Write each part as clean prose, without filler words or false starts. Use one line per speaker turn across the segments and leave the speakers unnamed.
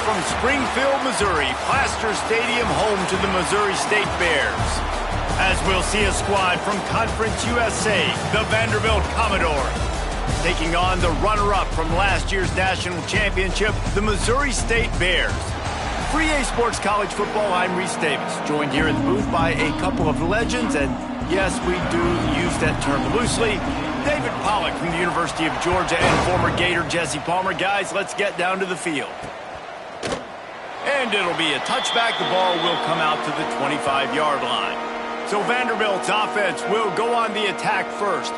from Springfield, Missouri, Plaster Stadium, home to the Missouri State Bears. As we'll see a squad from Conference USA, the Vanderbilt Commodores, taking on the runner-up from last year's national championship, the Missouri State Bears. For EA Sports College Football, I'm Reese Davis, joined here in the booth by a couple of legends, and yes, we do use that term loosely. David Pollack from the University of Georgia and former Gator Jesse Palmer. Guys, let's get down to the field. And it'll be a touchback. The ball will come out to the 25-yard line. So Vanderbilt's offense will go on the attack first.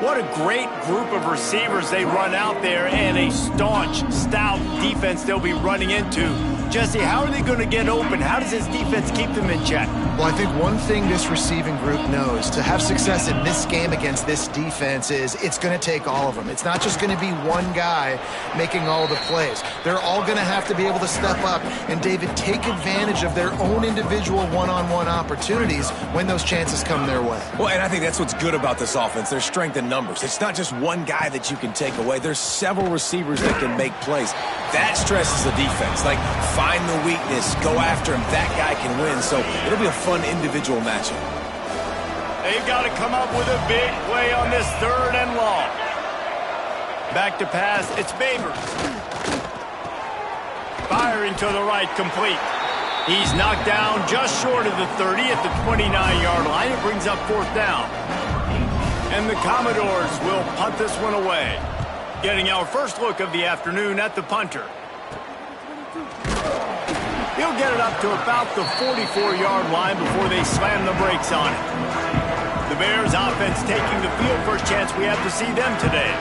What a great group of receivers they run out there, and a staunch, stout defense they'll be running into. Jesse, how are they going to get open? How does this defense keep them in check?
Well, I think one thing this receiving group knows to have success in this game against this defense is it's going to take all of them. It's not just going to be one guy making all of the plays. They're all going to have to be able to step up and, David, take advantage of their own individual one-on-one opportunities when those chances come their way.
Well, and I think that's what's good about this offense, their strength in numbers. It's not just one guy that you can take away. There's several receivers that can make plays. That stresses the defense. Like, find the weakness, go after him. That guy can win. So it'll be a fun individual matchup.
They've got to come up with a big play on this 3rd and long. Back to pass, it's Babers. Firing to the right, complete. He's knocked down just short of the 30 at the 29-yard line. It brings up 4th down. And the Commodores will punt this one away. Getting our first look of the afternoon at the punter. He'll get it up to about the 44-yard line before they slam the brakes on it. The Bears offense taking the field. First chance we have to see them today.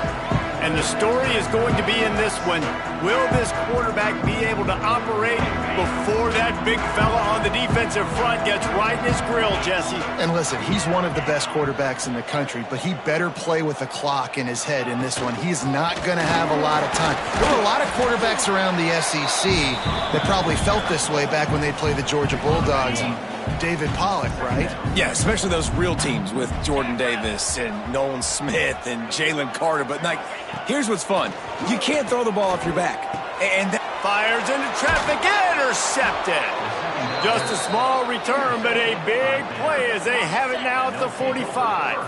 And the story is going to be in this one. Will this quarterback be able to operate before that big fella on the defensive front gets right in his grill, Jesse?
And listen, he's one of the best quarterbacks in the country, but he better play with the clock in his head in this one. He's not going to have a lot of time. There were a lot of quarterbacks around the SEC that probably felt this way back when they played the Georgia Bulldogs and David Pollack, right?
Yeah, especially those real teams with Jordan Davis and Nolan Smith and Jalen Carter. But, like, here's what's fun. You can't throw the ball off your back. And
fires into traffic, intercepted. Just a small return, but a big play as they have it now at the 45.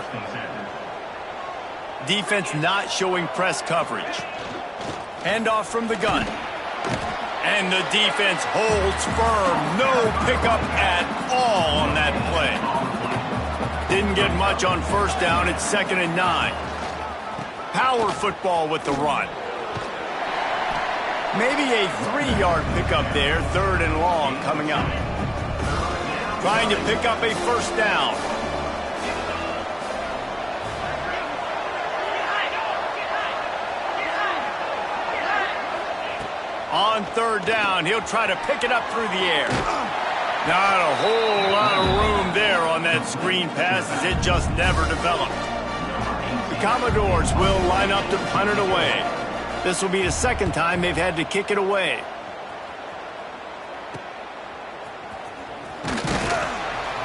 Defense not showing press coverage. Handoff from the gun. And the defense holds firm. No pickup at all on that play. Didn't get much on 1st down. It's 2nd and 9. Power football with the run. Maybe a 3-yard pickup there. 3rd and long coming up. Trying to pick up a 1st down. On 3rd down, he'll try to pick it up through the air. Not a whole lot of room there on that screen pass as it just never developed. The Commodores will line up to punt it away. This will be the 2nd time they've had to kick it away.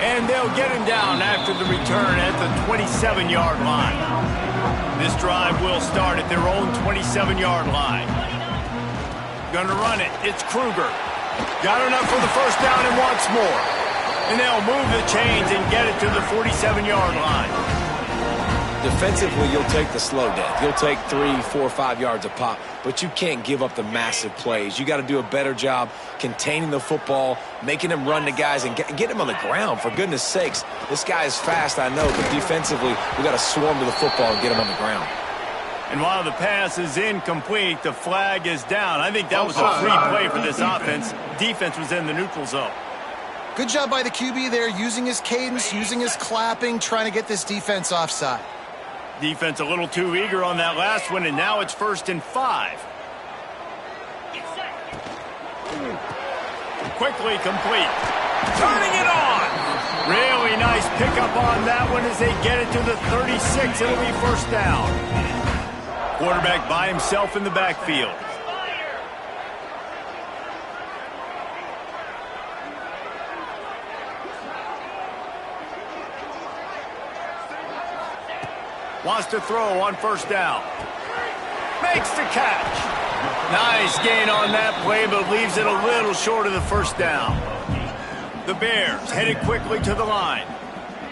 And they'll get him down after the return at the 27-yard line. This drive will start at their own 27-yard line. Gonna run it. It's Kruger. Got enough for the 1st down and wants more. And they'll move the chains and get it to the 47-yard line.
defensively, you'll take the slow death. You'll take 3, 4, 5 yards a pop, but you can't give up the massive plays. You got to do a better job containing the football, making them run to guys, and get them on the ground. For goodness sakes, this guy is fast, I know, but defensively, we got to swarm to the football and get him on the ground.
And while the pass is incomplete, the flag is down. I think that was a free play for this offense. Defense was in the neutral zone.
Good job by the QB there, using his cadence, using his clapping, trying to get this defense offside.
Defense a little too eager on that last one, and now it's 1st and 5. Quickly complete. Turning it on. Really nice pickup on that one as they get it to the 36. It'll be 1st down. Quarterback by himself in the backfield. Wants to throw on 1st down. Makes the catch. Nice gain on that play, but leaves it a little short of the first down. The Bears headed quickly to the line.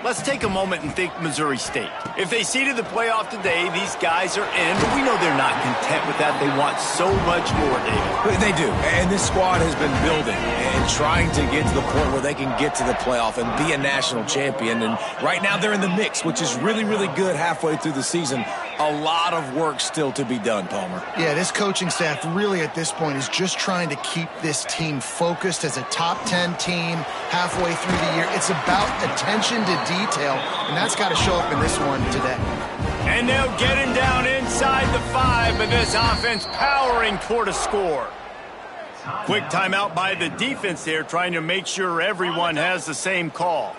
Let's take a moment and think Missouri State. If they seeded the playoff today, these guys are in, but we know they're not content with that. They want so much more, David.
They do, and this squad has been building and trying to get to the point where they can get to the playoff and be a national champion. And right now they're in the mix, which is really, really good halfway through the season. A lot of work still to be done, Palmer.
Yeah, this coaching staff really at this point is just trying to keep this team focused as a top 10 team halfway through the year. It's about attention to detail, and that's got to show up in this one today.
And now getting down inside the 5, but this offense powering toward a score. Quick timeout by the defense there, trying to make sure everyone has the same call.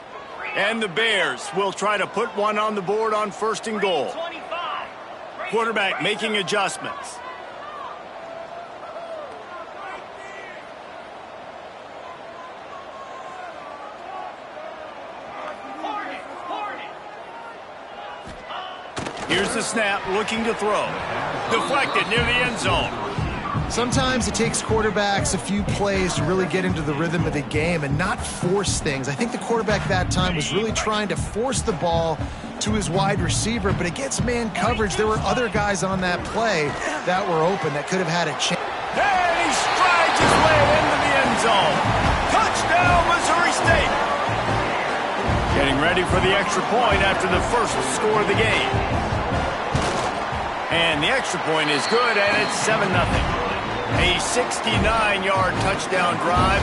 And the Bears will try to put one on the board on 1st and goal. Quarterback making adjustments. Here's the snap, looking to throw. Deflected near the end zone.
Sometimes it takes quarterbacks a few plays to really get into the rhythm of the game and not force things. I think the quarterback that time was really trying to force the ball to his wide receiver, but against man coverage, there were other guys on that play that were open that could have had a chance.
And he strides his way into the end zone. Touchdown, Missouri State. Getting ready for the extra point after the first score of the game. And the extra point is good, and it's 7-0. A 69-yard touchdown drive.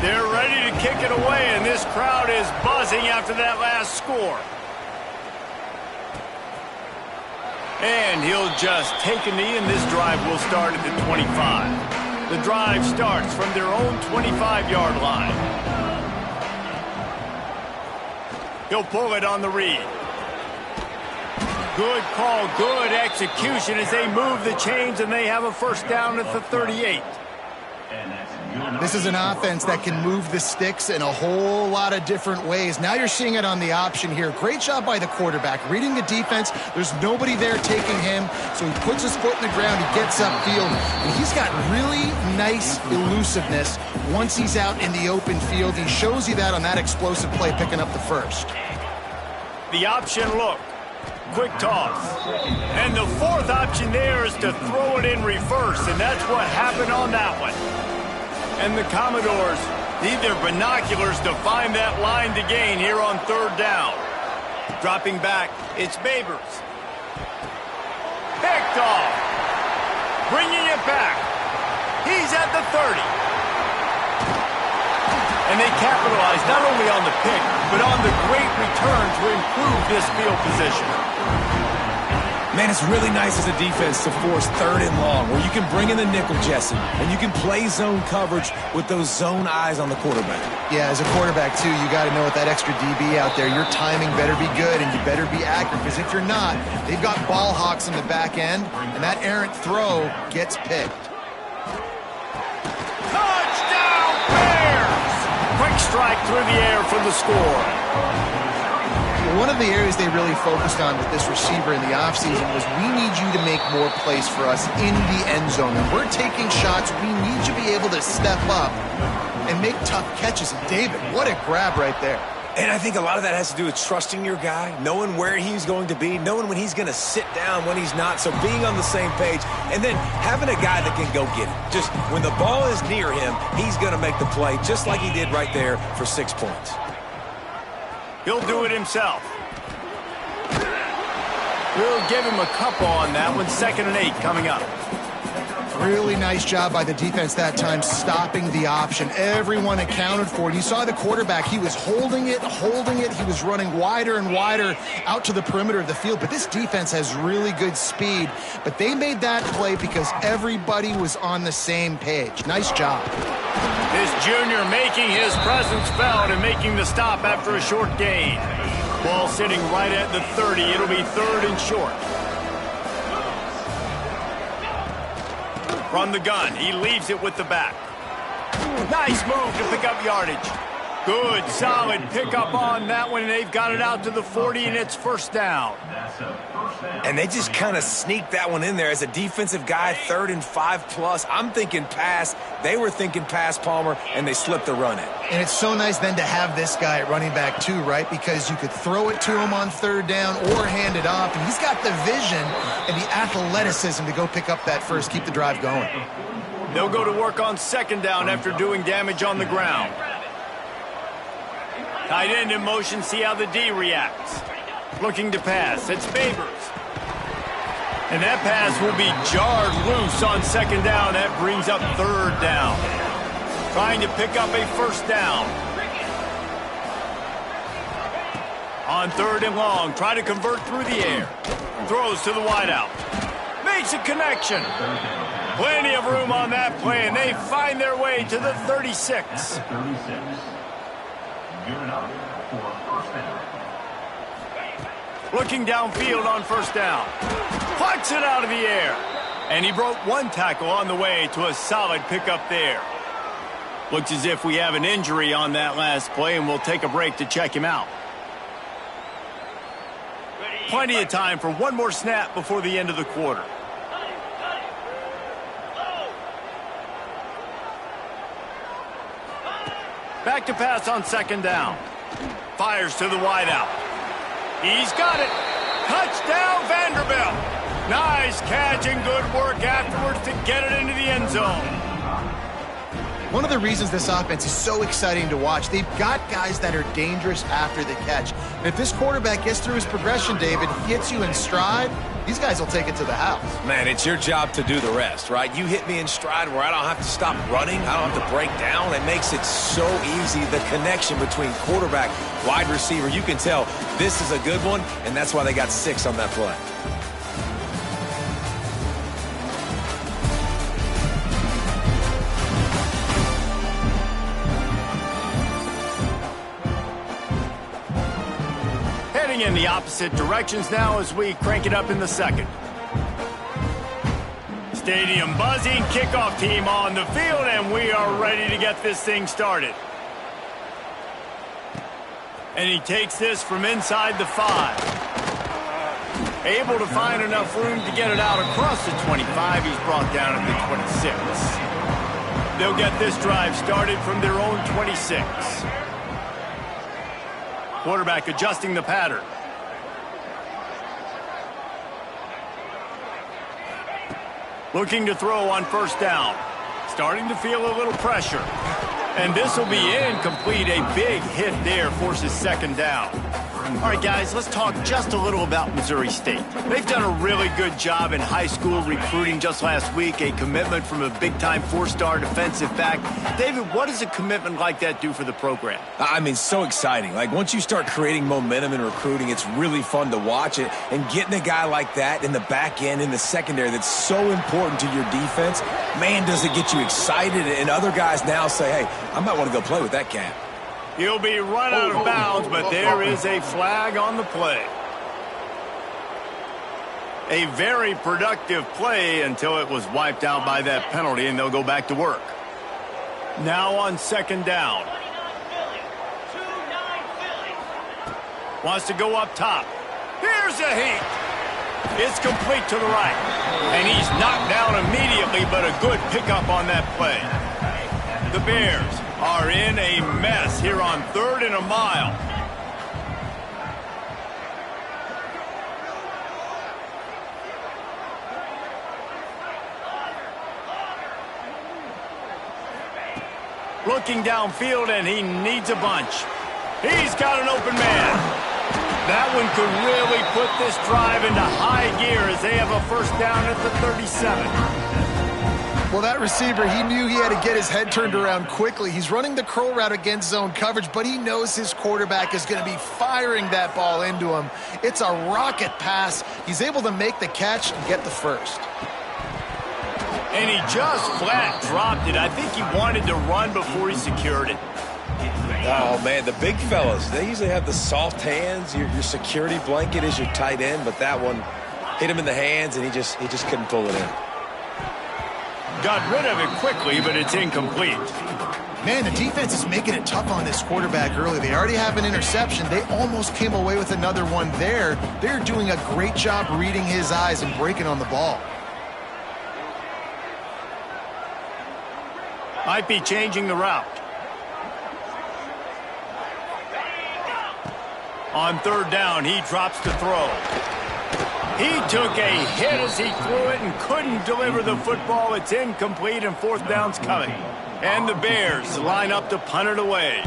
They're ready to kick it away, and this crowd is buzzing after that last score. And he'll just take a knee, and this drive will start at the 25. The drive starts from their own 25-yard line. He'll pull it on the read. Good call, good execution as they move the chains, and they have a first down at the 38.
This is an offense that can move the sticks in a whole lot of different ways. Now you're seeing it on the option here. Great job by the quarterback. Reading the defense, there's nobody there taking him, so he puts his foot in the ground, he gets upfield, and he's got really nice elusiveness once he's out in the open field. He shows you that on that explosive play, picking up the first.
The option look. Quick toss. And the fourth option there is to throw it in reverse, and that's what happened on that one. And the Commodores need their binoculars to find that line to gain here on 3rd down. Dropping back, it's Babers. Picked off. Bringing it back. He's at the 30. And they capitalize not only on the pick, but on the great return to improve this field position.
Man, it's really nice as a defense to force 3rd and long, where you can bring in the nickel, Jesse, and you can play zone coverage with those zone eyes on the quarterback.
Yeah, as a quarterback, too, you got to know with that extra DB out there, your timing better be good and you better be accurate, because if you're not, they've got ball hawks in the back end, and that errant throw gets picked.
Touchdown, Bears! Quick strike through the air for the score.
One of the areas they really focused on with this receiver in the offseason was, we need you to make more plays for us in the end zone. And we're taking shots. We need you to be able to step up and make tough catches. And David, what a grab right there.
And I think a lot of that has to do with trusting your guy, knowing where he's going to be, knowing when he's going to sit down, when he's not. So being on the same page, and then having a guy that can go get it. Just when the ball is near him, he's going to make the play, just like he did right there for 6 points.
He'll do it himself. We'll give him a couple on that one. 2nd and 8 coming up.
Really nice job by the defense that time, stopping the option. Everyone accounted for it. You saw the quarterback. He was holding it. He was running wider and wider out to the perimeter of the field. But this defense has really good speed. But they made that play because everybody was on the same page. Nice job.
This junior making his presence felt and making the stop after a short gain. Ball sitting right at the 30. It'll be 3rd and short. From the gun, he leaves it with the back. Nice move to pick up yardage. Good, solid pickup on that one, and they've got it out to the 40, and it's first down.
And they just kind of sneaked that one in there as a defensive guy, 3rd and 5+. I'm thinking pass. They were thinking pass, Palmer, and they slipped the run in.
And it's so nice then to have this guy at running back too, right? Because you could throw it to him on 3rd down or hand it off, and he's got the vision and the athleticism to go pick up that first, keep the drive going.
They'll go to work on 2nd down after doing damage on the ground. Tight end in motion, see how the D reacts. Looking to pass, it's Babers. And that pass will be jarred loose on 2nd down. That brings up 3rd down. Trying to pick up a first down. On 3rd and long, try to convert through the air. Throws to the wideout. Makes a connection. Plenty of room on that play, and they find their way to the 36. Looking downfield on 1st down. Plucks it out of the air. And he broke one tackle on the way to a solid pickup there. Looks as if we have an injury on that last play, and we'll take a break to check him out. Plenty of time for one more snap before the end of the quarter. Back to pass on 2nd down. Fires to the wideout. He's got it. Touchdown, Vanderbilt. Nice catch and good work afterwards to get it into the end zone.
One of the reasons this offense is so exciting to watch, they've got guys that are dangerous after the catch. And if this quarterback gets through his progression, David, hits you in stride, these guys will take it to the house.
Man, it's your job to do the rest, right? You hit me in stride where I don't have to stop running. I don't have to break down. It makes it so easy, the connection between quarterback, wide receiver. You can tell this is a good one, and that's why they got 6 on that play.
In the opposite directions now as we crank it up in the 2nd. Stadium buzzing, kickoff team on the field, and we are ready to get this thing started. And he takes this from inside the 5. Able to find enough room to get it out across the 25. He's brought down at the 26. They'll get this drive started from their own 26. Quarterback adjusting the pattern. Looking to throw on 1st down. Starting to feel a little pressure. And this will be incomplete. A big hit there forces 2nd down. All right, guys, let's talk just a little about Missouri State. They've done a really good job in high school recruiting just last week, a commitment from a big-time 4-star defensive back. David, what does a commitment like that do for the program?
I mean, so exciting. Like, once you start creating momentum in recruiting, it's really fun to watch it. And getting a guy like that in the back end, in the secondary, that's so important to your defense, man, does it get you excited. And other guys now say, hey, I might want to go play with that cat.
He'll be run out of bounds, but there is a flag on the play. A very productive play until it was wiped out by that penalty, and they'll go back to work. Now on 2nd down. Wants to go up top. Here's a heat. It's complete to the right. And he's knocked down immediately, but a good pickup on that play. The Bears are in a mess here on 3rd and a mile. Looking downfield, and he needs a bunch. He's got an open man. That one could really put this drive into high gear as they have a 1st down at the 37.
Well, that receiver, he knew he had to get his head turned around quickly. He's running the curl route against zone coverage, but he knows his quarterback is going to be firing that ball into him. It's a rocket pass. He's able to make the catch and get the 1st.
And he just flat dropped it. I think he wanted to run before he secured it.
Oh, man, the big fellas, they usually have the soft hands. Your security blanket is your tight end, but that one hit him in the hands, and he just couldn't pull it in.
Got rid of it quickly, but it's incomplete.
Man, the defense is making it tough on this quarterback early. They already have an interception. They almost came away with another one there. They're doing a great job reading his eyes and breaking on the ball.
Might be changing the route. On third down, he drops to throw. He took a hit as he threw it and couldn't deliver the football. It's incomplete and fourth down's coming. And the Bears line up to punt it away.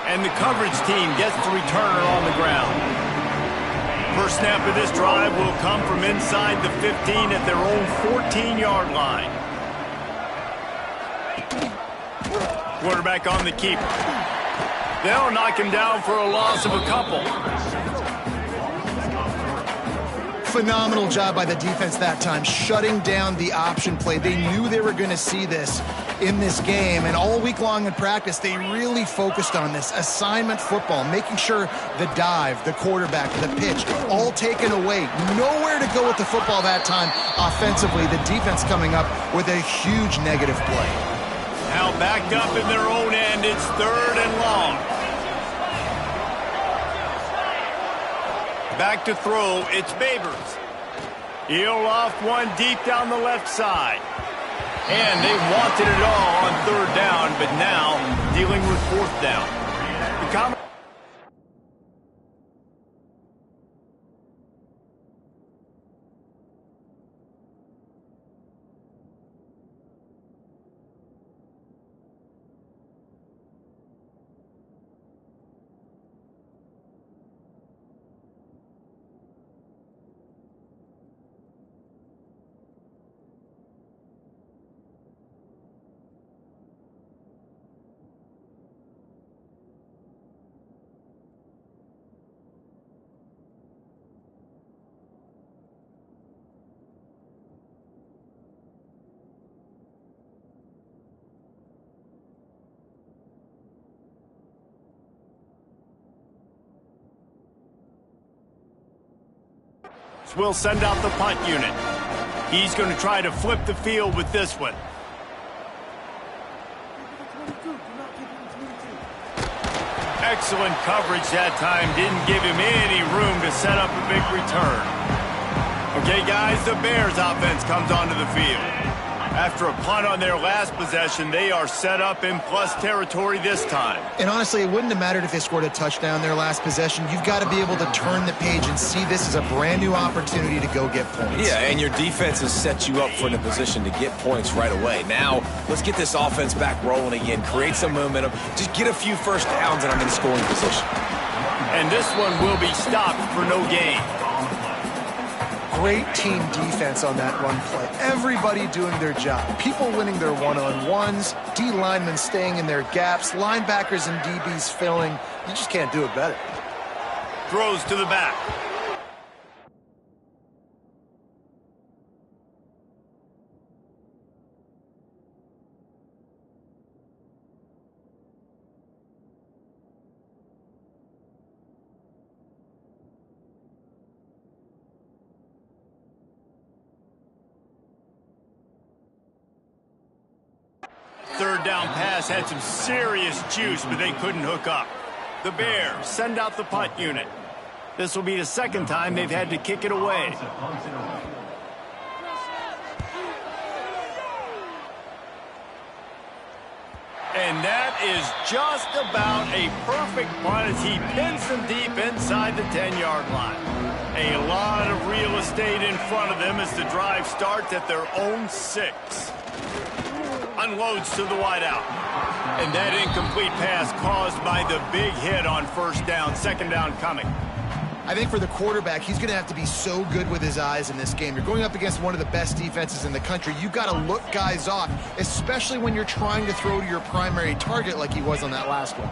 And the coverage team gets the returner on the ground. First snap of this drive will come from inside the 15 at their own 14-yard line. Quarterback on the keeper. They'll knock him down for a loss of a couple.
Phenomenal job by the defense that time, shutting down the option play. They knew they were going to see this in this game, and all week long in practice, they really focused on this assignment football, making sure the dive, the quarterback, the pitch, all taken away. Nowhere to go with the football that time offensively. The defense coming up with a huge negative play.
Now backed up in their own end, it's third and long. Back to throw, it's Babers. He'll loft one deep down the left side. And they wanted it all on third down, but now dealing with fourth down. Will send out the punt unit. He's going to try to flip the field with this one. Excellent coverage that time. Didn't give him any room to set up a big return. Okay, guys, the Bears offense comes onto the field. After a punt on their last possession, they are set up in plus territory this time.
And honestly, it wouldn't have mattered if they scored a touchdown their last possession. You've got to be able to turn the page and see this as a brand new opportunity to go get points.
Yeah, and your defense has set you up for a position to get points right away. Now, let's get this offense back rolling again, create some momentum, just get a few first downs, and I'm in scoring position.
And this one will be stopped for no gain. Great team defense on that run play. Everybody doing their job. People winning their one-on-ones, D linemen staying in their gaps, linebackers and DBs filling. You just can't do it better. Throws to the back. Third down pass had some serious juice, but they couldn't hook up. The Bears send out the punt unit. This will be the second time they've had to kick it away. And that is just about a perfect punt as he pins them deep inside the 10-yard line. A lot of real estate in front of them as the drive starts at their own 6. Unloads to the wideout. And that incomplete pass caused by the big hit on first down. Second down coming. I think for the quarterback, he's going to have to be so good with his eyes in this game. You're going up against one of the best defenses in the country. You've got to look guys off, especially when you're trying to throw to your primary target like he was on that last one.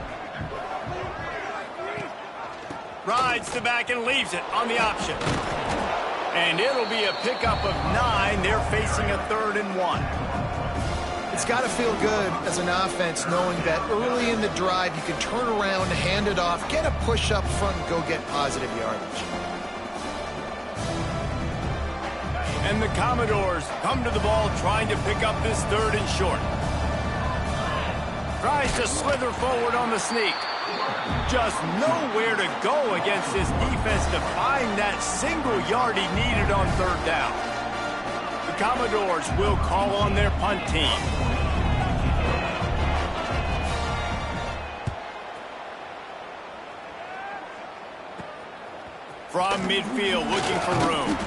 Rides the back and leaves it on the option. And it'll be a pickup of 9. They're facing a 3rd and 1. It's got to feel good as an offense knowing that early in the drive you can turn around, hand it off, get a push up front, and go get positive yardage.
And the Commodores come to the ball trying to pick up this 3rd and short. Tries to slither forward on the sneak. Just nowhere to go against this defense to find that single yard he needed on 3rd down. The Commodores will call on their punt team. From midfield, looking for room.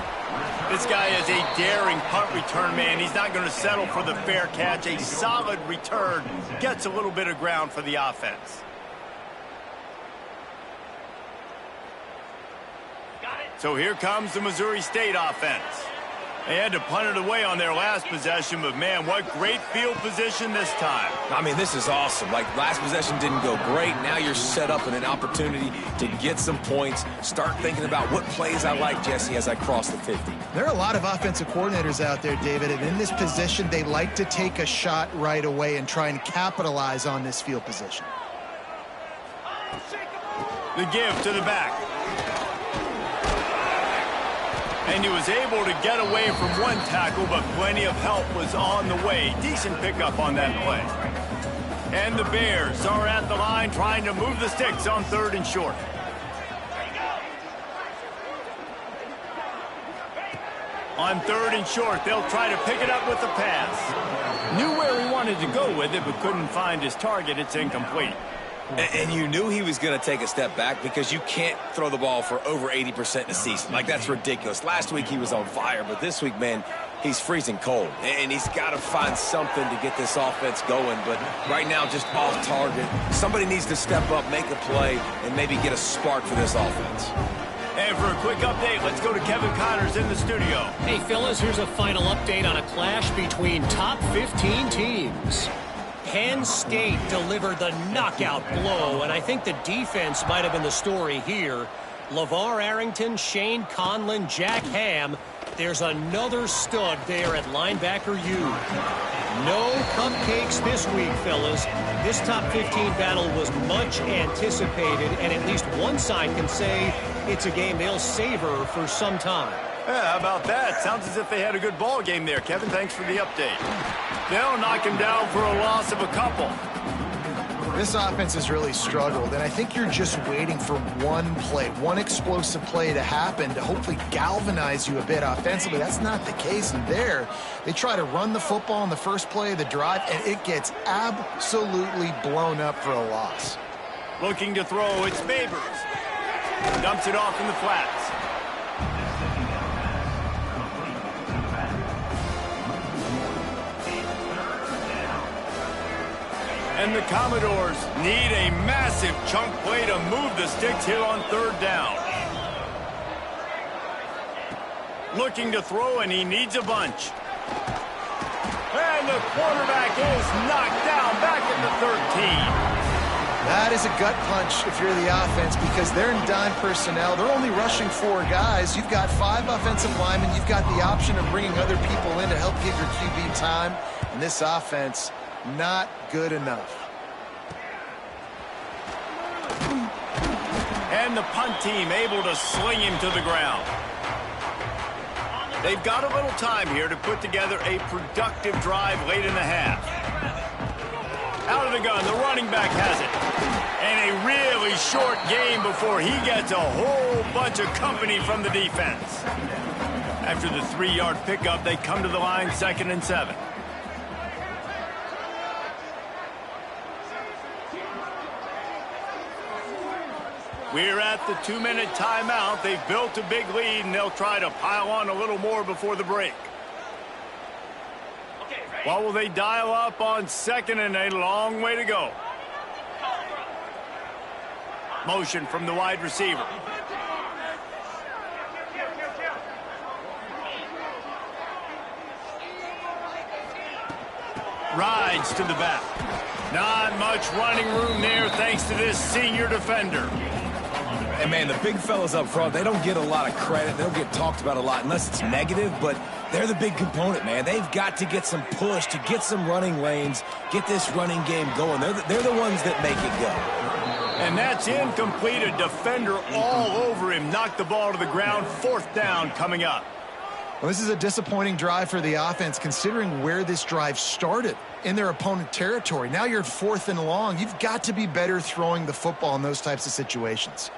This guy is a daring punt return man. He's not going to settle for the fair catch. A solid return gets a little bit of ground for the offense. So here comes the Missouri State offense. They had to punt it away on their last possession, but man, what great field position this time.
I mean, this is awesome. Like, last possession didn't go great. Now you're set up in an opportunity to get some points. Start thinking about what plays I like, Jesse, as I cross the 50.
There are a lot of offensive coordinators out there, David, and in this position, they like to take a shot right away and try and capitalize on this field position.
The give to the back. And he was able to get away from one tackle, but plenty of help was on the way. Decent pickup on that play. And the Bears are at the line trying to move the sticks on 3rd and short. On 3rd and short, they'll try to pick it up with the pass. Knew where he wanted to go with it, but couldn't find his target. It's incomplete.
And you knew he was going to take a step back because you can't throw the ball for over 80% in a season. Like, that's ridiculous. Last week he was on fire, but this week, man, he's freezing cold. And he's got to find something to get this offense going. But right now, just off target. Somebody needs to step up, make a play, and maybe get a spark for this offense.
And for a quick update, let's go to Kevin Connors in the studio.
Hey, fellas, here's a final update on a clash between top 15 teams. Penn State delivered the knockout blow, and I think the defense might have been the story here. LeVar Arrington, Shane Conlon, Jack Ham. There's another stud there at linebacker U. No cupcakes this week, fellas. This top 15 battle was much anticipated, and at least one side can say it's a game they'll savor for some time.
Yeah, how about that? Sounds as if they had a good ball game there. Kevin, thanks for the update. They'll knock him down for a loss of a couple.
This offense has really struggled, and I think you're just waiting for one play, one explosive play to happen to hopefully galvanize you a bit offensively. That's not the case, and there they try to run the football in the first play of the drive, and it gets absolutely blown up for a loss.
Looking to throw, it's Babers. Dumps it off in the flats. And the Commodores need a massive chunk play to move the sticks here on 3rd down. Looking to throw, and he needs a bunch. And the quarterback is knocked down back at the 13.
That is a gut punch if you're the offense because they're in dime personnel. They're only rushing 4 guys. You've got 5 offensive linemen. You've got the option of bringing other people in to help give your QB time. And this offense, not good enough.
And the punt team able to sling him to the ground. They've got a little time here to put together a productive drive late in the half. Out of the gun, the running back has it. And a really short game before he gets a whole bunch of company from the defense. After the 3-yard pickup, they come to the line 2nd and 7. We're at the 2-minute timeout. They've built a big lead, and they'll try to pile on a little more before the break. What will they dial up on 2nd and a long way to go? Motion from the wide receiver. Rides to the back. Not much running room there thanks to this senior defender.
And, man, the big fellas up front, they don't get a lot of credit. They don't get talked about a lot unless it's negative, but they're the big component, man. They've got to get some push, to get some running lanes, get this running game going. They're the ones that make it go.
And that's incomplete. A defender all over him. Knocked the ball to the ground. 4th down coming up.
Well, this is a disappointing drive for the offense considering where this drive started in their opponent territory. Now you're at 4th and long. You've got to be better throwing the football in those types of situations.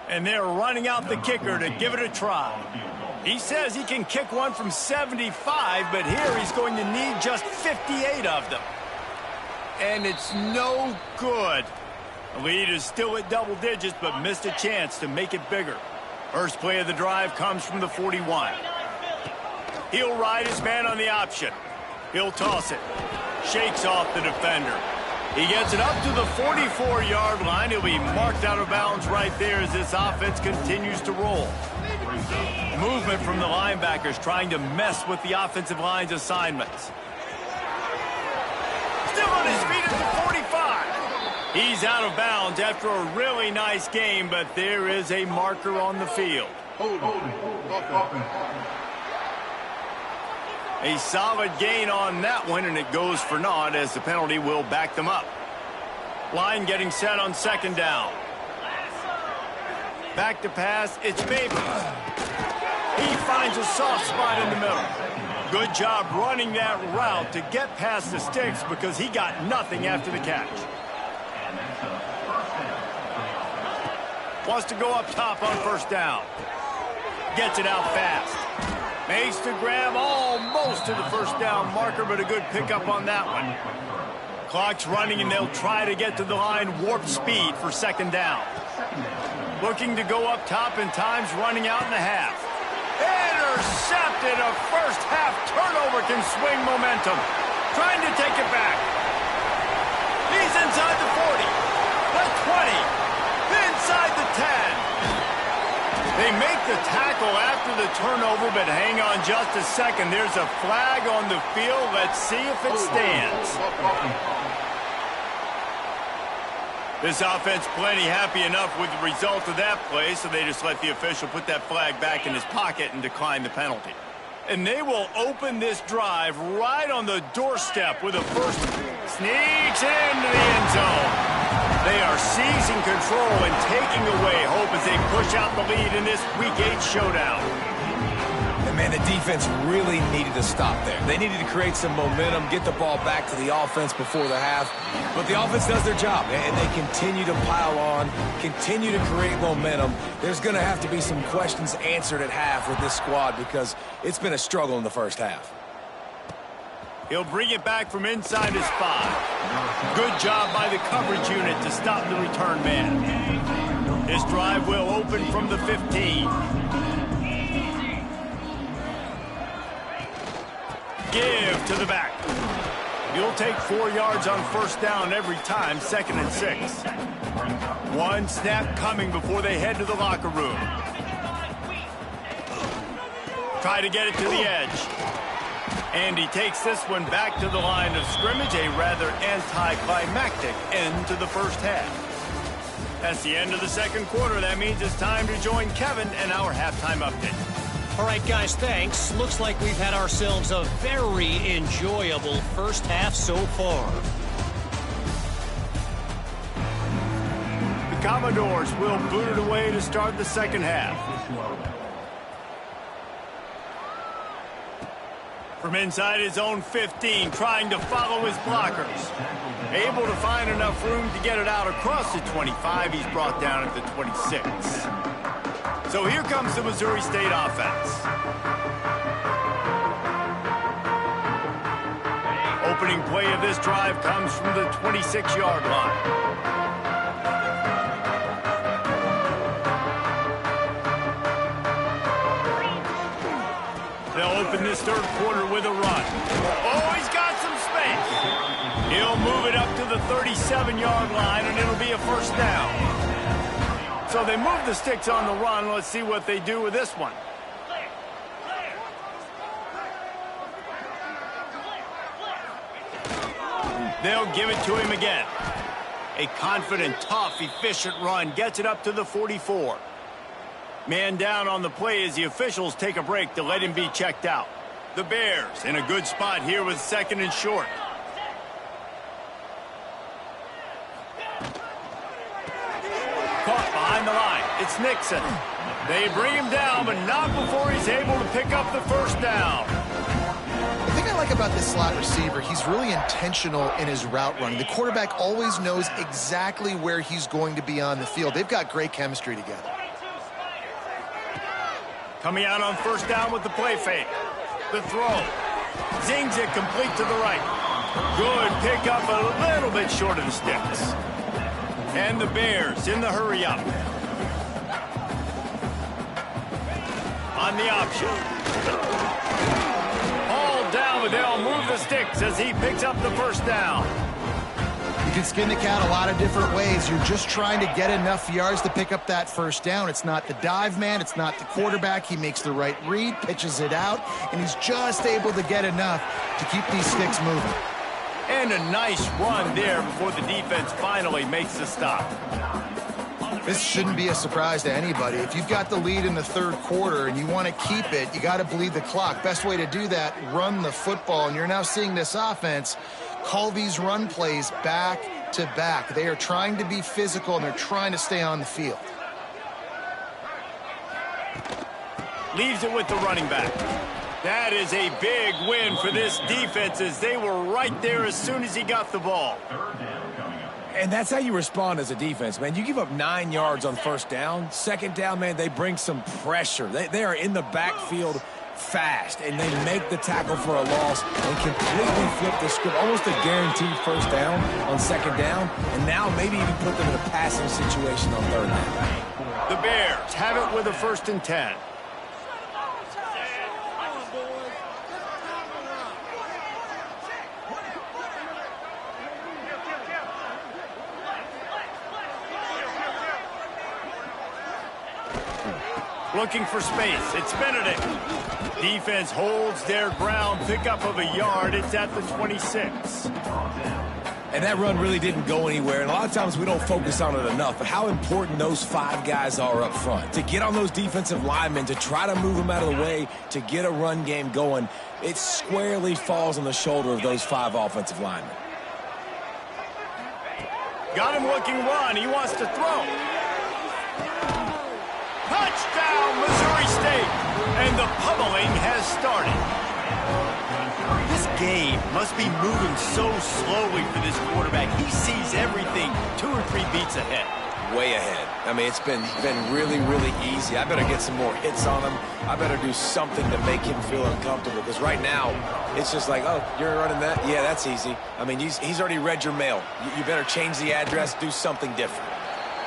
And they're running out the kicker to give it a try. He says he can kick one from 75, but here he's going to need just 58 of them. And it's no good. The lead is still at double digits, but missed a chance to make it bigger. First play of the drive comes from the 41. He'll ride his man on the option. He'll toss it. Shakes off the defender. He gets it up to the 44-yard line. He'll be marked out of bounds right there as this offense continues to roll. Movement from the linebackers trying to mess with the offensive line's assignments. Still on his feet at the 45. He's out of bounds after a really nice game, but there is a marker on the field. A solid gain on that one, and it goes for naught as the penalty will back them up. Line getting set on 2nd down. Back to pass, it's Baby. He finds a soft spot in the middle. Good job running that route to get past the sticks because he got nothing after the catch. Wants to go up top on 1st down. Gets it out fast. Makes the grab almost to the 1st down marker, but a good pickup on that one. Clock's running, and they'll try to get to the line warp speed for 2nd down. Looking to go up top, and time's running out in the half. Intercepted. A first-half turnover can swing momentum. Trying to take it back. He's inside the 40, the 20. Inside the 10. They make the tackle after the turnover, but hang on just a second. There's a flag on the field. Let's see if it stands. This offense plenty happy enough with the result of that play, so they just let the official put that flag back in his pocket and decline the penalty. And they will open this drive right on the doorstep with a first. Sneaks into the end zone. They are seizing control and taking away hope as they push out the lead in this Week 8 showdown.
And man, the defense really needed to stop there. They needed to create some momentum, get the ball back to the offense before the half. But the offense does their job, and they continue to pile on, continue to create momentum. There's going to have to be some questions answered at half with this squad because it's been a struggle in the first half.
He'll bring it back from inside his 5. Good job by the coverage unit to stop the return man. This drive will open from the 15. Give to the back. He'll take 4 yards on 1st down every time, 2nd and 6. One snap coming before they head to the locker room. Try to get it to the edge. And he takes this one back to the line of scrimmage, a rather anticlimactic end to the first half. That's the end of the 2nd quarter. That means it's time to join Kevin and our halftime update.
All right, guys, thanks. Looks like we've had ourselves a very enjoyable first half so far.
The Commodores will boot it away to start the 2nd half. From inside his own 15, trying to follow his blockers. Able to find enough room to get it out across the 25. He's brought down at the 26. So here comes the Missouri State offense. Opening play of this drive comes from the 26-yard line. They'll open this 3rd quarter with a run. Oh, he's got some space. He'll move it up to the 37-yard line, and it'll be a 1st down. So they move the sticks on the run. Let's see what they do with this one. They'll give it to him again. A confident, tough, efficient run gets it up to the 44. Man down on the play as the officials take a break to let him be checked out. The Bears in a good spot here with 2nd and short. It's Nixon. They bring him down, but not before he's able to pick up the first down.
The thing I like about this slot receiver, he's really intentional in his route running. The quarterback always knows exactly where he's going to be on the field. They've got great chemistry together.
Coming out on first down with the play fake. The throw. Zings it complete to the right. Good pickup, a little bit short of the sticks. And the Bears in the hurry up. On the option. All down, but they'll move the sticks as he picks up the first down.
You can skin the cat a lot of different ways. You're just trying to get enough yards to pick up that first down. It's not the dive man. It's not the quarterback. He makes the right read, pitches it out, and he's just able to get enough to keep these sticks moving.
And a nice run there before the defense finally makes the stop.
This shouldn't be a surprise to anybody. If you've got the lead in the third quarter and you want to keep it, you got to bleed the clock. Best way to do that, run the football. And you're now seeing this offense call these run plays back to back. They are trying to be physical, and they're trying to stay on the field.
Leaves it with the running back. That is a big win for this defense, as they were right there as soon as he got the ball.
And that's how you respond as a defense, man. You give up 9 yards on first down. Second down, man, they bring some pressure. They are in the backfield fast, and they make the tackle for a loss and completely flip the script. Almost a guaranteed first down on second down, and now maybe even put them in a passing situation on third down.
The Bears have it with a 1st and 10. Looking for space. It's Benedict. Defense holds their ground. Pickup of a yard. It's at the 26.
And that run really didn't go anywhere. And a lot of times we don't focus on it enough. But how important those 5 guys are up front. To get on those defensive linemen, to try to move them out of the way, to get a run game going, it squarely falls on the shoulder of those 5 offensive linemen.
Got him looking run. He wants to throw. Touchdown, Missouri State! And the pummeling has started. This game must be moving so slowly for this quarterback. He sees everything 2 or 3 beats ahead.
Way ahead. I mean, it's been really, really easy. I better get some more hits on him. I better do something to make him feel uncomfortable. Because right now, it's just like, oh, you're running that? Yeah, that's easy. I mean, he's already read your mail. You better change the address, do something different.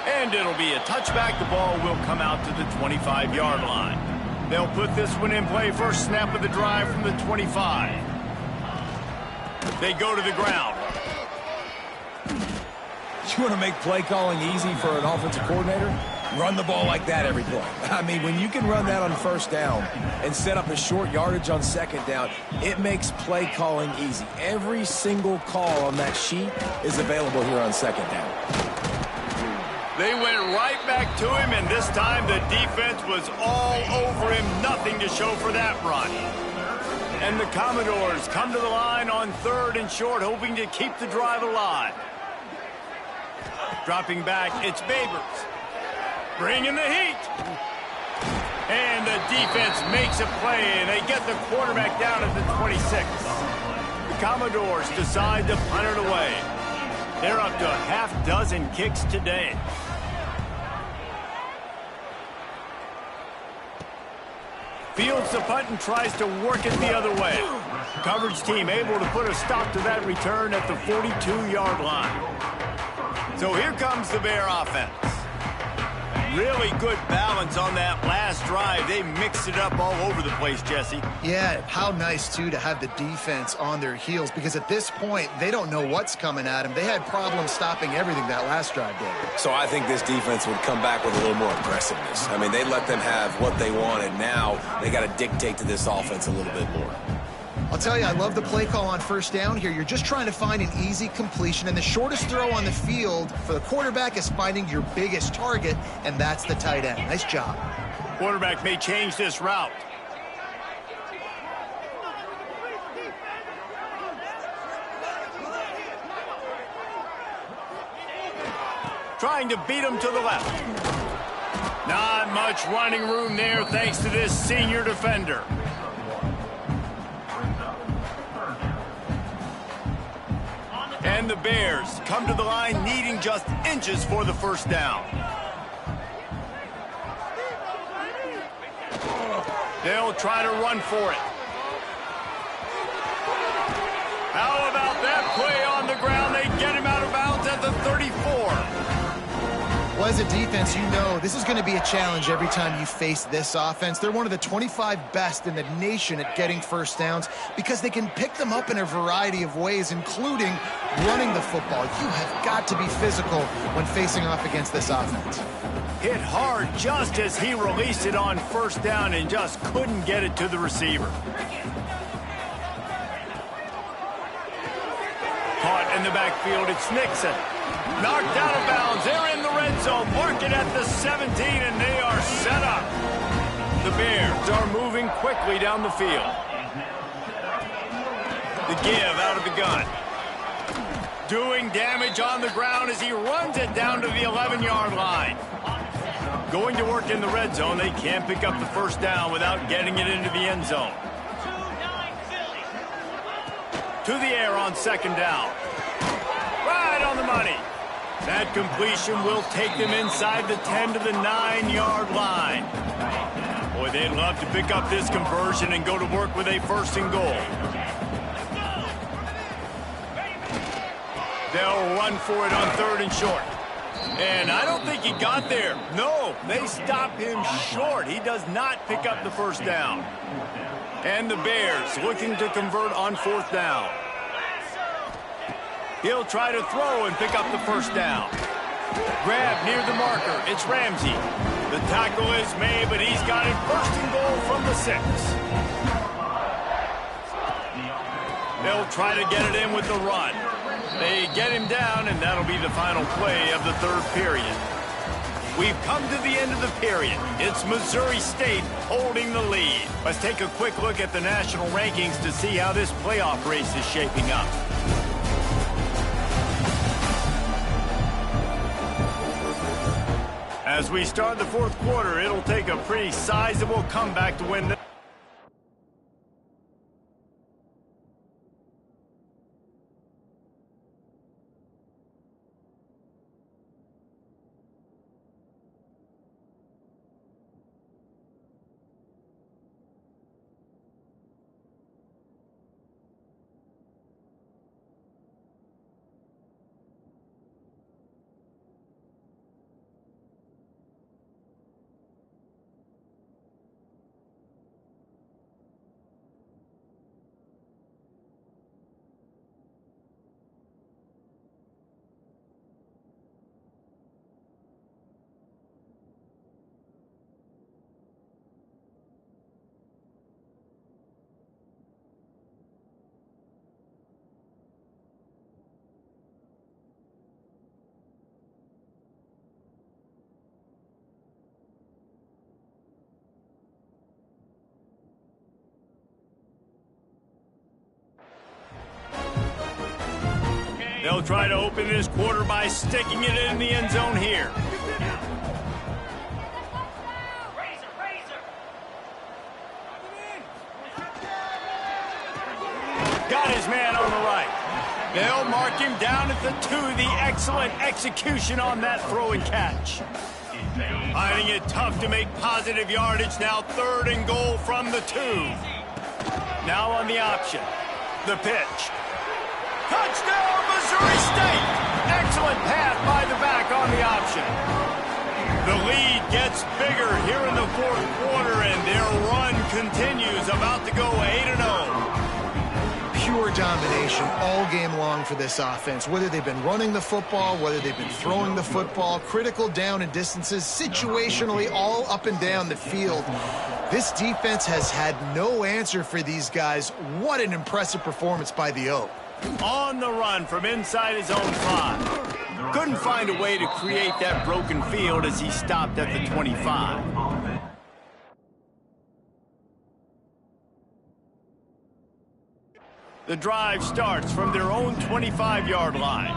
And it'll be a touchback. The ball will come out to the 25-yard line. They'll put this one in play. First snap of the drive from the 25. They go to the ground.
You want to make play calling easy for an offensive coordinator? Run the ball like that every play. I mean, when you can run that on first down and set up a short yardage on second down, it makes play calling easy. Every single call on that sheet is available here on second down.
They went right back to him, and this time the defense was all over him. Nothing to show for that run. And the Commodores come to the line on 3rd and short, hoping to keep the drive alive. Dropping back, it's Babers. Bringing the heat. And the defense makes a play, and they get the quarterback down at the 26. The Commodores decide to punt it away. They're up to a half-dozen kicks today. Fields the punt and tries to work it the other way. Coverage team able to put a stop to that return at the 42-yard line. So here comes the Bear offense. Really good balance on that last drive. They mixed it up all over the place, Jesse.
Yeah, how nice, too, to have the defense on their heels, because at this point, they don't know what's coming at them. They had problems stopping everything that last drive did.
So I think this defense would come back with a little more aggressiveness. I mean, they let them have what they wanted. Now they got to dictate to this offense a little bit more.
I'll tell you, I love the play call on first down here. You're just trying to find an easy completion, and the shortest throw on the field for the quarterback is finding your biggest target, and that's the tight end. Nice job.
Quarterback may change this route. Trying to beat him to the left. Now much running room there thanks to this senior defender. And the Bears come to the line needing just inches for the first down. They'll try to run for it. How about that play on the ground? They get him out of bounds at the 34.
Well, as a defense, you know this is going to be a challenge every time you face this offense. They're one of the 25 best in the nation at getting first downs because they can pick them up in a variety of ways, including running the football. You have got to be physical when facing off against this offense.
Hit hard just as he released it on first down and just couldn't get it to the receiver. Caught in the backfield, it's Nixon. Knocked out of bounds. They're in the red zone. Mark it at the 17, and they are set up. The Bears are moving quickly down the field. The give out of the gun. Doing damage on the ground as he runs it down to the 11-yard line. Going to work in the red zone. They can't pick up the first down without getting it into the end zone. To the air on second down. Right on the money. That completion will take them inside the 10 to the 9-yard line. Boy, they'd love to pick up this conversion and go to work with a first and goal. They'll run for it on third and short. And I don't think he got there. No, they stop him short. He does not pick up the first down. And the Bears looking to convert on fourth down. He'll try to throw and pick up the first down. Grab near the marker. It's Ramsey. The tackle is made, but he's got it first and goal from the 6. They'll try to get it in with the run. They get him down, and that'll be the final play of the third period. We've come to the end of the period. It's Missouri State holding the lead. Let's take a quick look at the national rankings to see how this playoff race is shaping up. As we start the fourth quarter, it'll take a pretty sizable comeback to win this. They'll try to open this quarter by sticking it in the end zone here. Got his man on the right. They'll mark him down at the 2. The excellent execution on that throw and catch. Finding it tough to make positive yardage. Now third and goal from the 2. Now on the option. The pitch. Touchdown, Missouri State! Excellent pass by the back on the option. The lead gets bigger here in the fourth quarter, and their run continues, about to go 8-0.
Pure domination all game long for this offense. Whether they've been running the football, whether they've been throwing the football, critical down and distances, situationally all up and down the field. This defense has had no answer for these guys. What an impressive performance by the O.
On the run from inside his own 5. Couldn't find a way to create that broken field as he stopped at the 25. The drive starts from their own 25-yard line.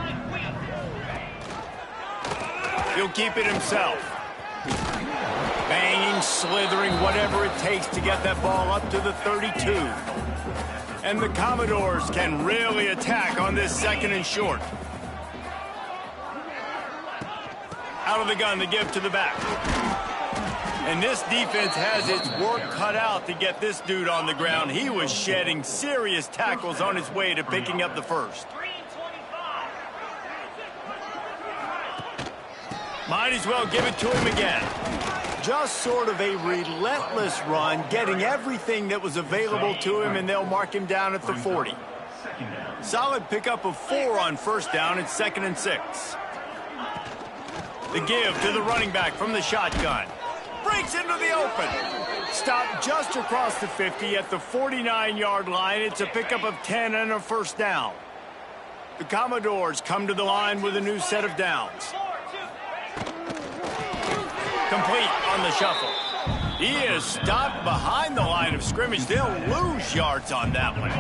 He'll keep it himself. Bang slithering, whatever it takes to get that ball up to the 32. And the Commodores can really attack on this 2nd and short. Out of the gun, the give to the back. And this defense has its work cut out to get this dude on the ground. He was shedding serious tackles on his way to picking up the first. Might as well give it to him again. Just sort of a relentless run, getting everything that was available to him, and they'll mark him down at the 40. Solid pickup of 4 on first down at 2nd and 6. The give to the running back from the shotgun. Breaks into the open. Stopped just across the 50 at the 49-yard line. It's a pickup of 10 and a first down. The Commodores come to the line with a new set of downs. Complete on the shuffle. He is stopped behind the line of scrimmage. They'll lose yards on that one.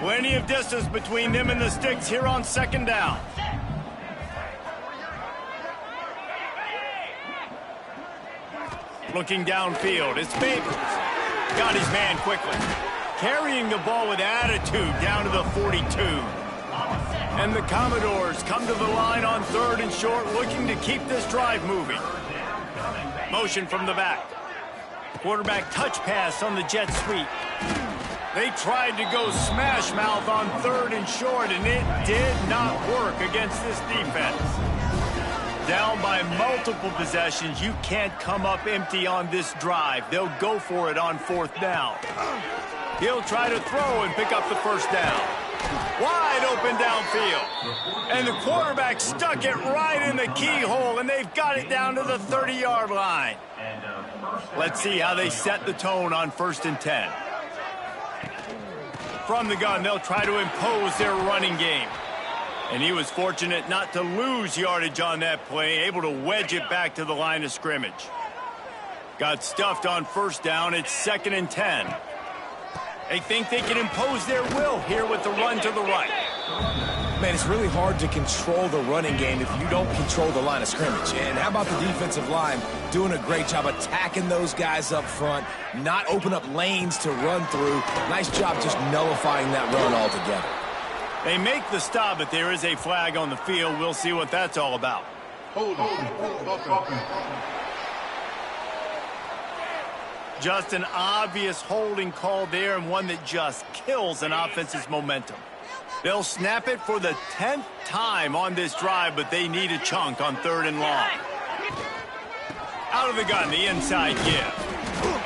Plenty of distance between them and the sticks here on 2nd down. Looking downfield, it's Favors. Got his man quickly. Carrying the ball with attitude down to the 42. And the Commodores come to the line on 3rd and short, looking to keep this drive moving. Motion from the back. Quarterback touch pass on the jet sweep. They tried to go smash mouth on 3rd and short, and it did not work against this defense. Down by multiple possessions, you can't come up empty on this drive. They'll go for it on 4th down. He'll try to throw and pick up the first down. Wide open downfield. And the quarterback stuck it right in the keyhole, and they've got it down to the 30-yard line. Let's see how they set the tone on 1st and 10. From the gun, they'll try to impose their running game. And he was fortunate not to lose yardage on that play, able to wedge it back to the line of scrimmage. Got stuffed on first down. It's 2nd and 10. They think they can impose their will here with the run to the right.
Man, it's really hard to control the running game if you don't control the line of scrimmage. And how about the defensive line doing a great job attacking those guys up front, not open up lanes to run through. Nice job just nullifying that run altogether.
They make the stop, but there is a flag on the field. We'll see what that's all about. Just an obvious holding call there, and one that just kills an offense's momentum. They'll snap it for the 10th time on this drive, but they need a chunk on 3rd and long. Out of the gun, the inside give.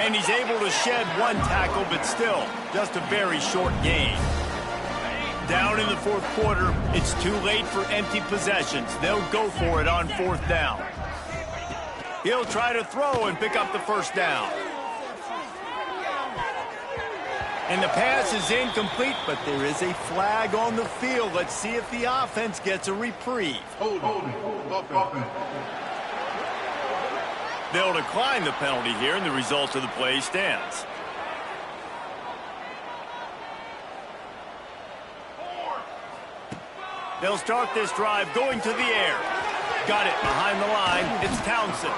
And he's able to shed one tackle, but still just a very short gain. Down in the 4th quarter, it's too late for empty possessions. They'll go for it on 4th down. He'll try to throw and pick up the first down. And the pass is incomplete, but there is a flag on the field. Let's see if the offense gets a reprieve. They'll decline the penalty here, and the result of the play stands. They'll start this drive going to the air. Got it behind the line. It's Townsend.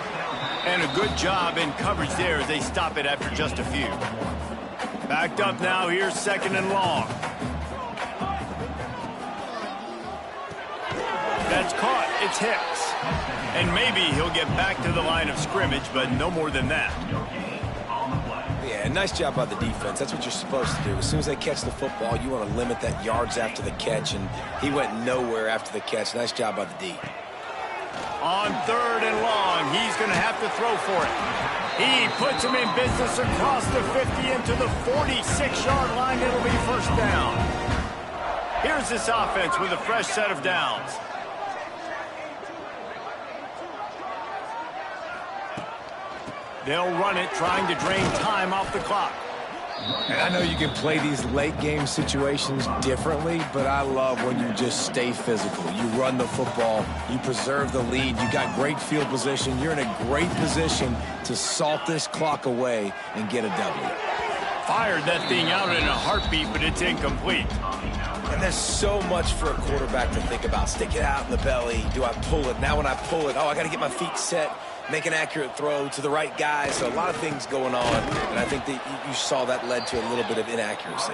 And a good job in coverage there as they stop it after just a few. Backed up now. Here's 2nd and long. That's caught. It's Hicks. And maybe he'll get back to the line of scrimmage, but no more than that.
Yeah, nice job by the defense. That's what you're supposed to do. As soon as they catch the football, you want to limit that yards after the catch, and he went nowhere after the catch. Nice job by the D.
On 3rd and long, he's going to have to throw for it. He puts him in business across the 50 into the 46-yard line. It'll be first down. Here's this offense with a fresh set of downs. They'll run it, trying to drain time off the clock.
And I know you can play these late-game situations differently, but I love when you just stay physical. You run the football, you preserve the lead, you got great field position, you're in a great position to salt this clock away and get a W.
Fired that thing out in a heartbeat, but it's incomplete.
And there's so much for a quarterback to think about. Stick it out in the belly. Do I pull it? Now when I pull it, oh, I got to get my feet set. make an accurate throw to the right guy. So a lot of things going on, and I think that you saw that led to a little bit of inaccuracy.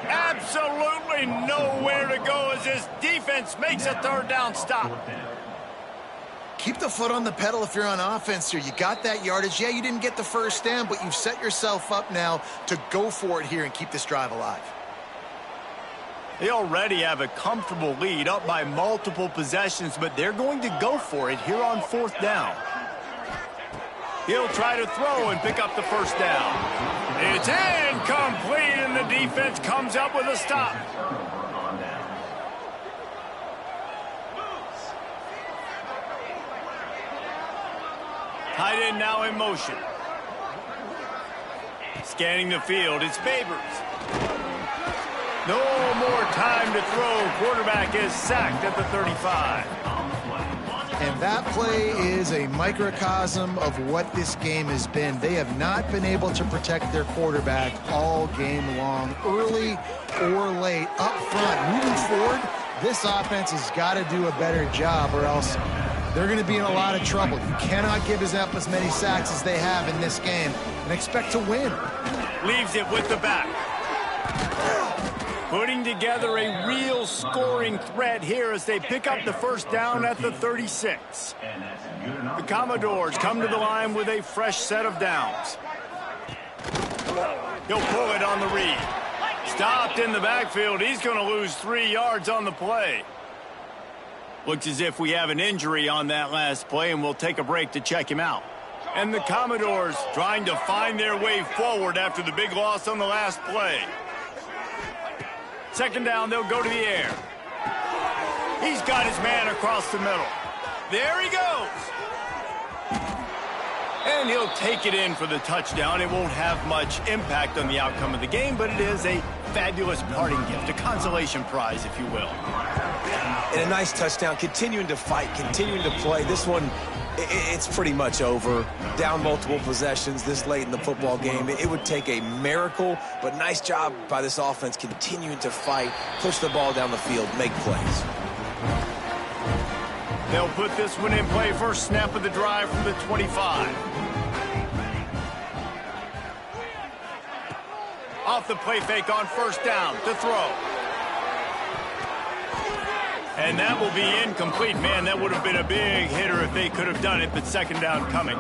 Absolutely nowhere to go as this defense makes a third down stop.
Keep the foot on the pedal if you're on offense here. You got that yardage. Yeah, you didn't get the first down, but you've set yourself up now to go for it here and keep this drive alive.
They already have a comfortable lead, up by multiple possessions, but they're going to go for it here on fourth down. He'll try to throw and pick up the first down. It's incomplete, and the defense comes up with a stop. Tight end now in motion. Scanning the field, it's Favors. No more time to throw. Quarterback is sacked at the 35.
And that play is a microcosm of what this game has been. They have not been able to protect their quarterback all game long, early or late, up front. Moving forward, this offense has got to do a better job, or else they're going to be in a lot of trouble. You cannot give up as many sacks as they have in this game and expect to win.
Leaves it with the back. Putting together a real scoring threat here as they pick up the first down at the 36. The Commodores come to the line with a fresh set of downs. He'll pull it on the read. Stopped in the backfield. He's going to lose 3 yards on the play. Looks as if we have an injury on that last play, and we'll take a break to check him out. And the Commodores trying to find their way forward after the big loss on the last play. Second down, they'll go to the air. He's got his man across the middle. There he goes. And he'll take it in for the touchdown. It won't have much impact on the outcome of the game, but it is a fabulous parting gift, a consolation prize, if you will.
And a nice touchdown, continuing to fight, continuing to play. This one, it's pretty much over. Down multiple possessions this late in the football game. It would take a miracle, but nice job by this offense continuing to fight, push the ball down the field, make plays.
They'll put this one in play. First snap of the drive from the 25. Off the play fake on first down to throw. And that will be incomplete. Man, that would have been a big hitter if they could have done it, but second down coming.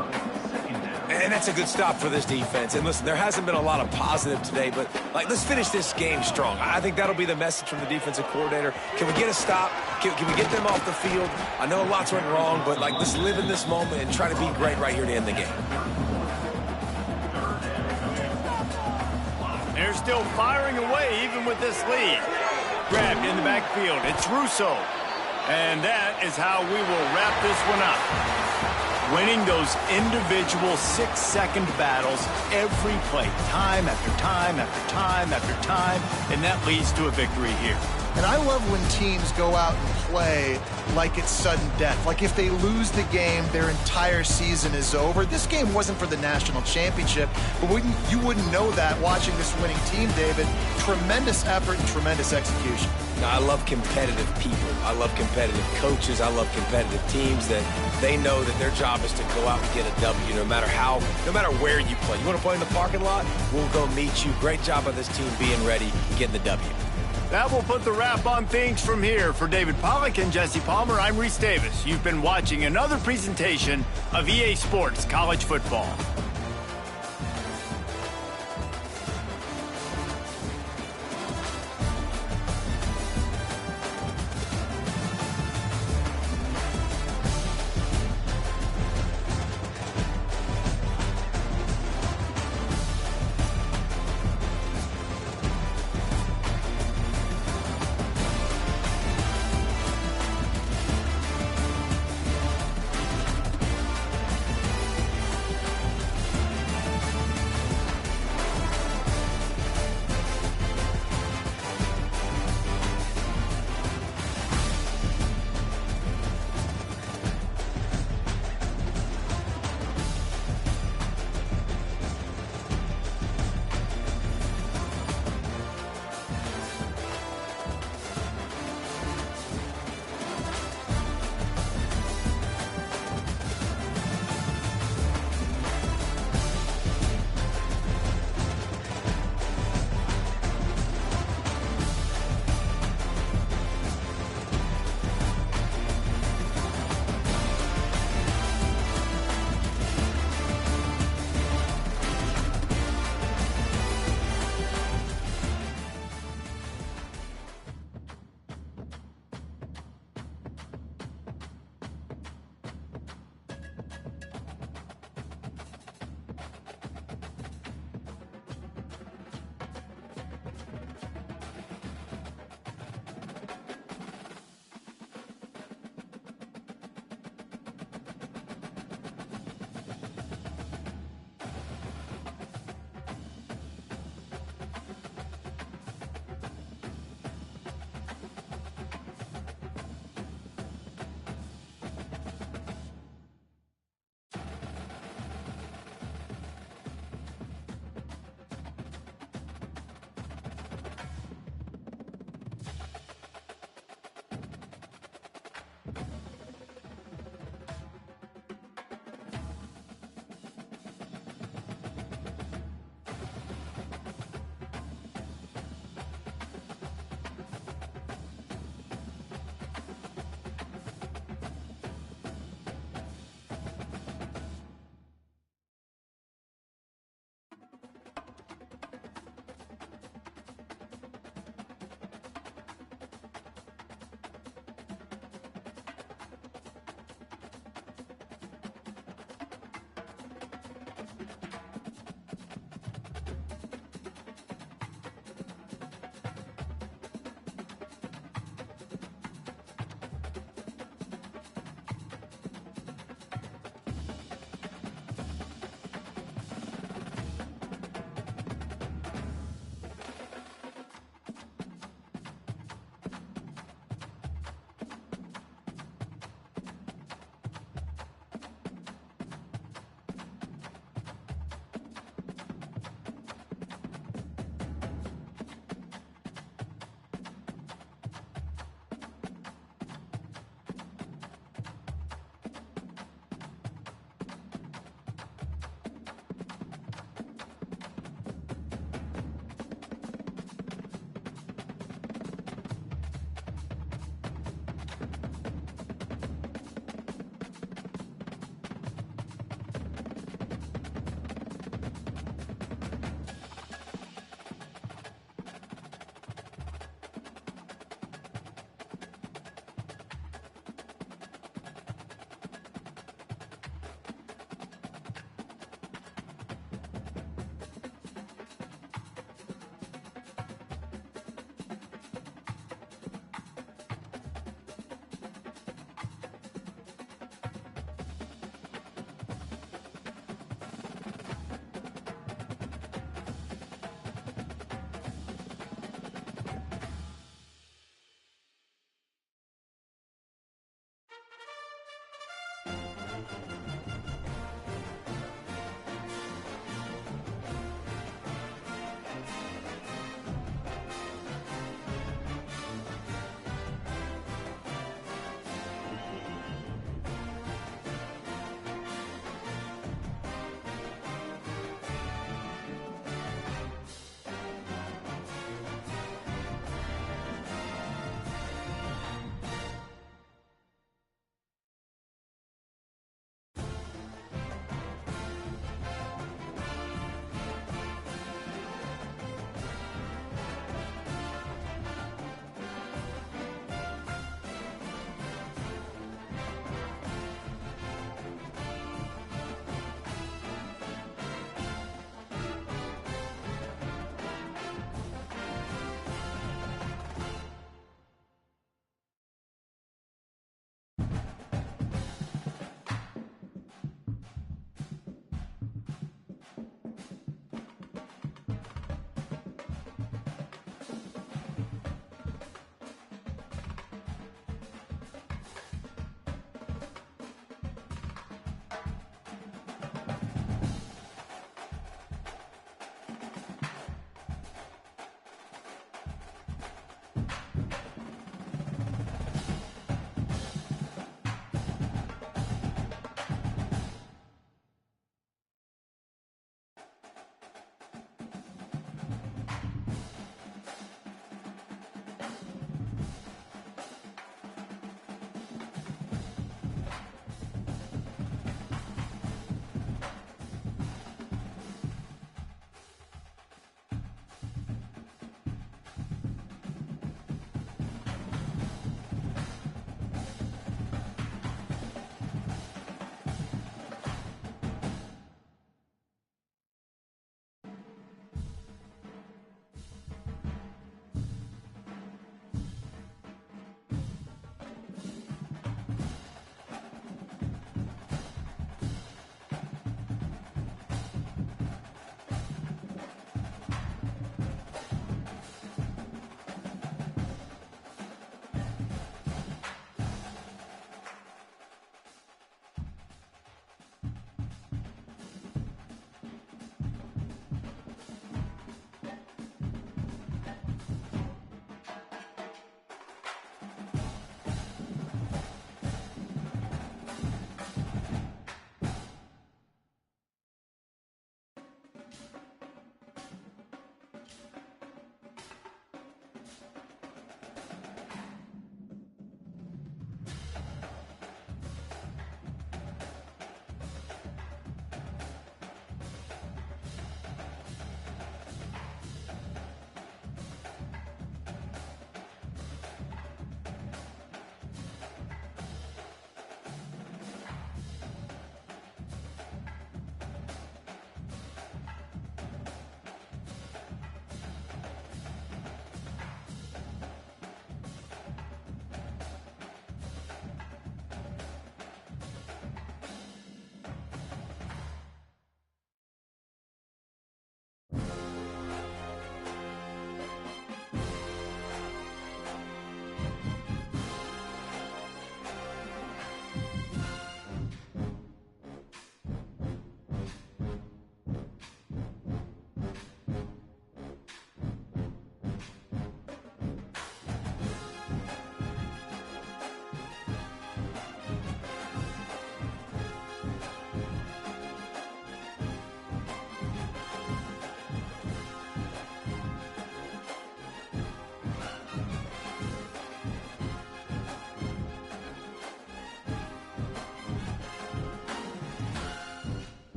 And that's a good stop for this defense. And listen, there hasn't been a lot of positive today, but let's finish this game strong. I think that'll be the message from the defensive coordinator. Can we get a stop? Can we get them off the field? I know lots went wrong, but let's live in this moment and try to be great right here to end the game.
They're still firing away even with this lead. Grabbed in the backfield. It's Russo. And that is how we will wrap this one up. Winning those individual 6-second battles every play, time after time after time after time, and that leads to a victory here.
And I love when teams go out and play like it's sudden death. Like if they lose the game, their entire season is over. This game wasn't for the national championship, but you wouldn't know that watching this winning team, David. Tremendous effort and tremendous execution.
Now, I love competitive people. I love competitive coaches. I love competitive teams that they know that their job is to go out and get a W no matter where you play. You want to play in the parking lot? We'll go meet you. Great job by this team being ready, getting the W.
That will put the wrap on things from here. For David Pollack and Jesse Palmer, I'm Reese Davis. You've been watching another presentation of EA Sports College Football.